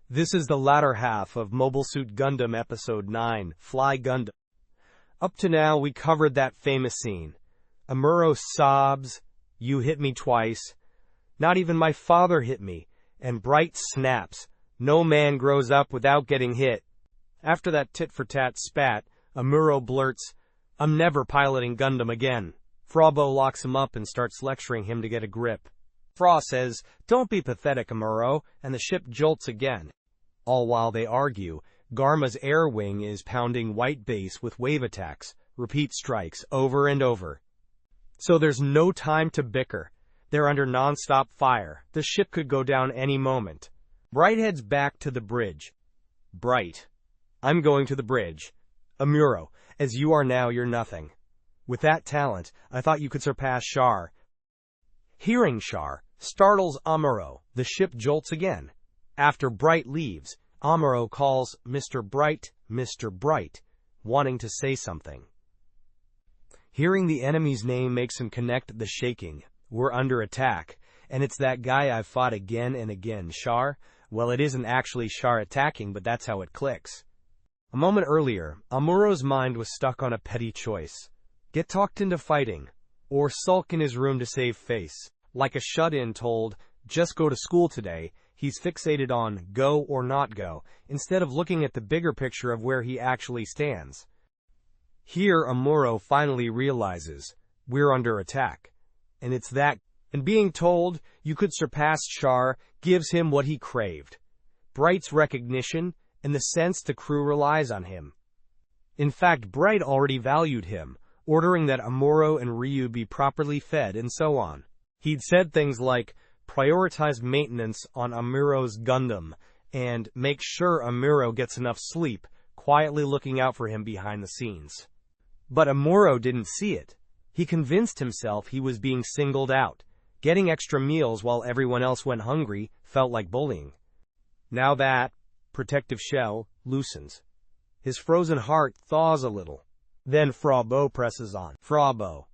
This is the latter half of Mobile Suit Gundam Episode 9, Fly Gundam. Up to now, we covered that famous scene. Amuro sobs, "You hit me twice. Not even my father hit me." And Bright snaps, "No man grows up without getting hit." After that tit-for-tat spat, Amuro blurts, "I'm never piloting Gundam again." Frau Bow locks him up and starts lecturing him to get a grip. Frau says, "Don't be pathetic, Amuro," and the ship jolts again. All while they argue, Garma's air wing is pounding white base with wave attacks, repeat strikes, over and over. So there's no time to bicker. They're under non-stop fire. The ship could go down any moment. Bright heads back to the bridge. Bright. "I'm going to the bridge." "Amuro, as you are now, you're nothing. With that talent, I thought you could surpass Char." Hearing Char startles Amuro. The ship jolts again. After Bright leaves, Amuro calls Mr. Bright, Mr. Bright, wanting to say something. Hearing the enemy's name makes him connect the shaking. We're under attack, and it's that guy I've fought again and again, Char. Well, it isn't actually Char attacking, but that's how it clicks. A moment earlier, Amuro's mind was stuck on a petty choice. Get talked into fighting, or sulk in his room to save face. Like a shut-in told, "Just go to school today," he's fixated on go or not go, instead of looking at the bigger picture of where he actually stands. Here, Amuro finally realizes, we're under attack. And it's that, and being told you could surpass Char gives him what he craved. Bright's recognition, and the sense the crew relies on him. In fact, Bright already valued him, ordering that Amuro and Ryu be properly fed and so on. He'd said things like, prioritize maintenance on Amuro's Gundam, and make sure Amuro gets enough sleep, quietly looking out for him behind the scenes. But Amuro didn't see it. He convinced himself he was being singled out. Getting extra meals while everyone else went hungry felt like bullying. Now that protective shell loosens. His frozen heart thaws a little. Then Frau Bow presses on. Frau Bow.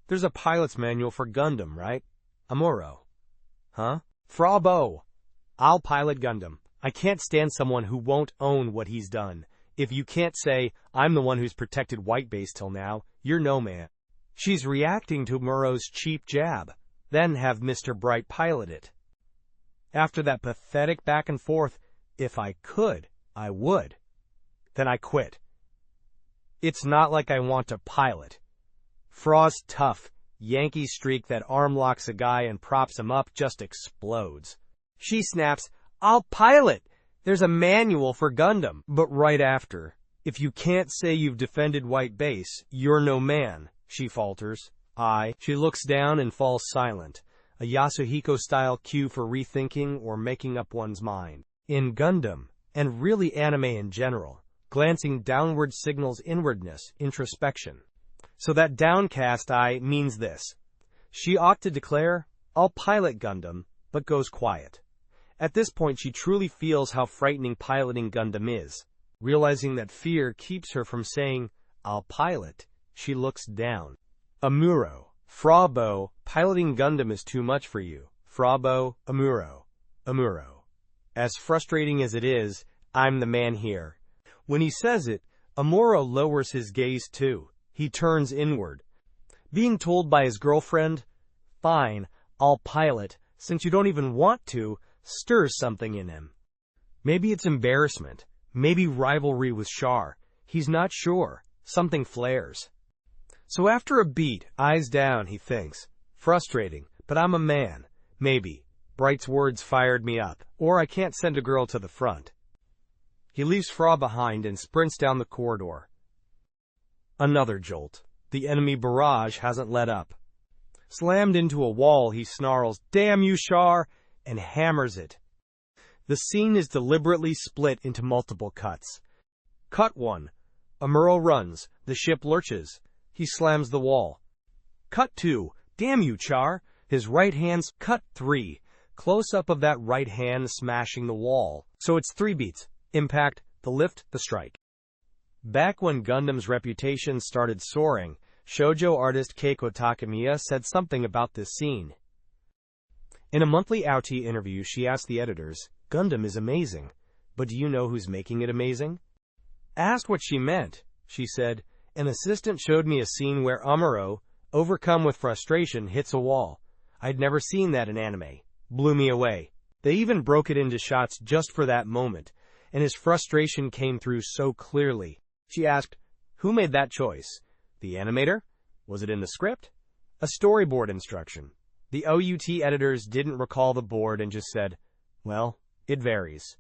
"There's a pilot's manual for Gundam, right?" Amuro. "Huh?" Frau Bow. "I'll pilot Gundam. I can't stand someone who won't own what he's done. If you can't say, I'm the one who's protected white base till now, you're no man." She's reacting to Amuro's cheap jab. Then have Mr. Bright pilot it. After that pathetic back and forth, "If I could, I would. Then I quit. It's not like I want to pilot." Frau's tough, Yankee streak that arm locks a guy and props him up just explodes. She snaps, "I'll pilot! There's a manual for Gundam." But right after, "If you can't say you've defended white base, you're no man," she falters. She looks down and falls silent. A Yasuhiko-style cue for rethinking or making up one's mind. In Gundam, and really anime in general, glancing downward signals inwardness, introspection. So that downcast eye means this. She ought to declare, "I'll pilot Gundam," but goes quiet. At this point, she truly feels how frightening piloting Gundam is. Realizing that fear keeps her from saying, "I'll pilot," she looks down. Amuro. Frau Bow, "Piloting Gundam is too much for you." Frau Bow, Amuro. Amuro. "As frustrating as it is, I'm the man here." When he says it, Amuro lowers his gaze too. He turns inward. Being told by his girlfriend, "Fine, I'll pilot, since you don't even want to," stirs something in him. Maybe it's embarrassment. Maybe rivalry with Char. He's not sure. Something flares. So after a beat, eyes down, he thinks, "Frustrating, but I'm a man. Maybe. Bright's words fired me up. Or I can't send a girl to the front." He leaves Frau behind and sprints down the corridor. Another jolt. The enemy barrage hasn't let up. Slammed into a wall, he snarls, "Damn you, Char!" and hammers it. The scene is deliberately split into multiple cuts. Cut 1. Amuro runs. The ship lurches. He slams the wall. Cut 2. "Damn you, Char!" His right hand's. Cut 3. Close-up of that right hand smashing the wall. So it's 3 beats. Impact, the lift, the strike. Back when Gundam's reputation started soaring, shoujo artist Keiko Takemiya said something about this scene. In a monthly Outie interview, she asked the editors, "Gundam is amazing. But do you know who's making it amazing? Asked what she meant, she said, an assistant showed me a scene where Amuro, overcome with frustration, hits a wall. I'd never seen that in anime. Blew me away. They even broke it into shots just for that moment, and his frustration came through so clearly. She asked, who made that choice? The animator? Was it in the script? A storyboard instruction. The OUT editors didn't recall the board and just said, well, it varies.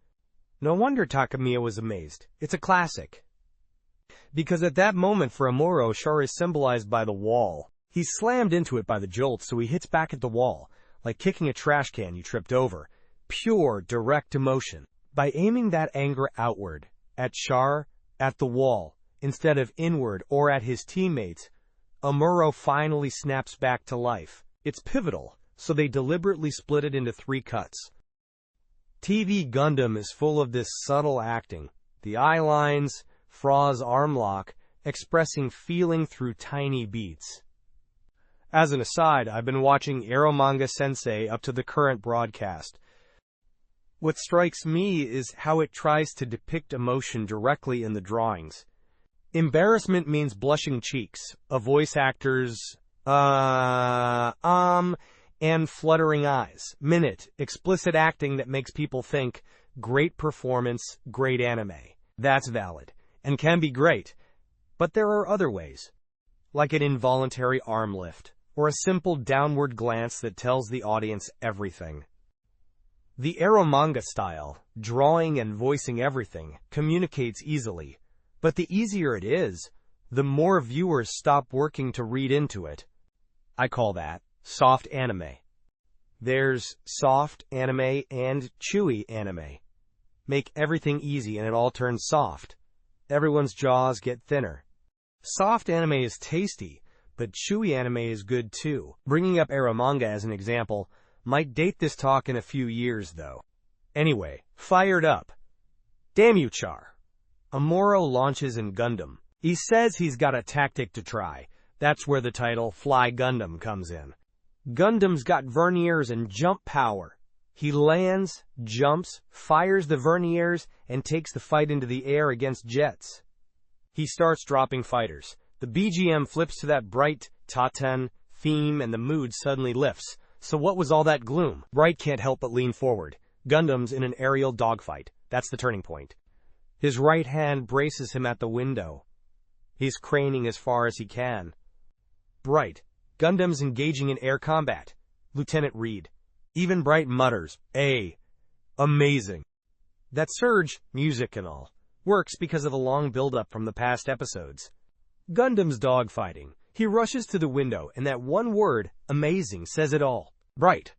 No wonder Takamiya was amazed. It's a classic. Because at that moment for Amuro, Char is symbolized by the wall. He's slammed into it by the jolt, so he hits back at the wall, like kicking a trash can you tripped over. Pure, direct emotion. By aiming that anger outward, at Char, at the wall, instead of inward or at his teammates, Amuro finally snaps back to life. It's pivotal, so they deliberately split it into 3 cuts. TV Gundam is full of this subtle acting. The eye lines, Frau's arm lock, expressing feeling through tiny beats. As an aside, I've been watching Eromanga Sensei up to the current broadcast. What strikes me is how it tries to depict emotion directly in the drawings. Embarrassment means blushing cheeks, a voice actor's, and fluttering eyes. Minute, explicit acting that makes people think, great performance, great anime. That's valid, and can be great. But there are other ways. Like an involuntary arm lift, or a simple downward glance that tells the audience everything. The Eromanga style, drawing and voicing everything, communicates easily. But the easier it is, the more viewers stop working to read into it. I call that soft anime. There's soft anime and chewy anime. Make everything easy and it all turns soft. Everyone's jaws get thinner. Soft anime is tasty, but chewy anime is good too. Bringing up Eromanga as an example might date this talk in a few years though. Anyway, fired up. Damn you, Char. Amuro launches in Gundam. He says he's got a tactic to try. That's where the title Fly Gundam comes in. Gundam's got verniers and jump power. He lands, jumps, fires the verniers, and takes the fight into the air against jets. He starts dropping fighters. The BGM flips to that Bright Noa theme and the mood suddenly lifts. So what was all that gloom? Bright can't help but lean forward. Gundam's in an aerial dogfight. That's the turning point. His right hand braces him at the window. He's craning as far as he can. Bright. Gundam's engaging in air combat. Lieutenant Reed. Even Bright mutters, amazing. That surge, music and all, works because of the long build-up from the past episodes. Gundam's dogfighting. He rushes to the window, and that one word, amazing, says it all. Bright.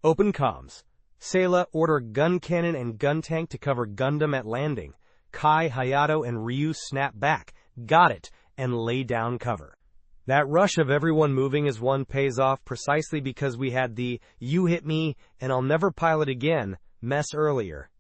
Open comms. Sayla, order gun cannon and gun tank to cover Gundam at landing. Kai, Hayato, and Ryu snap back. Got it. And lay down cover. That rush of everyone moving as one pays off precisely because we had the you hit me and I'll never pilot again mess earlier.